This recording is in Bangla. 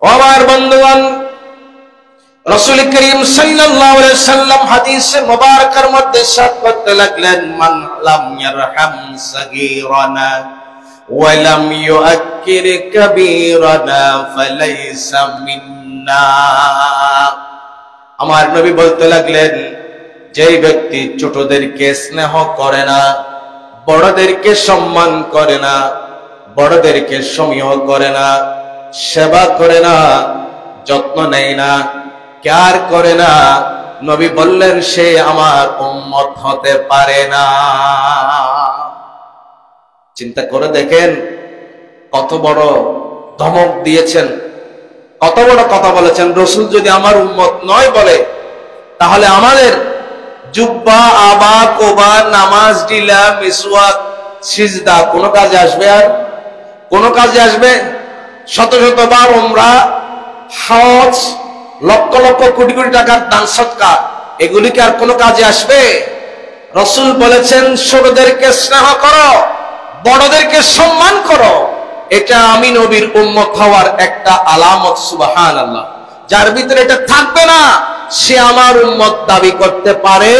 ও আমার বন্ধুগণ, রাসূল করিম সাল্লাল্লাহু আলাইহি সাল্লাম হাদিসে মুবারকার মধ্যে ইরশাদ করতে লাগলেন, মান লাম ইয়ারহাম সাগীরানা ওয়া লাম ইউআক্কির কাবীরানা ফালাইসা মিন্না। আমার নবী বলতে লাগলেন, যেই ব্যক্তি ছোটদেরকে স্নেহ করে না, বড়দেরকে সম্মান করে না, বড়দেরকে সমীহ করে না, সেবা করে না, যত্ন নেয় না, কেয়ার করে না, নবী বললেন সে আমার উম্মত হতে পারে না। চিন্তা করে দেখেন কত বড় ধমক দিয়েছেন, কত বড় কথা বলেছেন। রাসূল যদি আমার উম্মত নয় বলে, তাহলে আমাদের জুব্বা, আবা, কোবা, নামাজ, ডিলা, মিসওয়াক, সিজদা কোনো কাজে আসবে? আর কোনো কাজে আসবে? শত শতবার উমরা, হজ, লক্ষ লক্ষ কোটি কোটি টাকার দান সদকা, এগুলি কি আর কোনো কাজে আসবে? রাসূল বলেছেন ছোটদেরকে স্নেহ করো, বড়দেরকে সম্মান করো। এটা আমি নবীর উম্মত হওয়ার একটা আলামত। সুবহানাল্লাহ। যার ভিতরে এটা থাকবে না, সে আমার উম্মত দাবি করতে পারে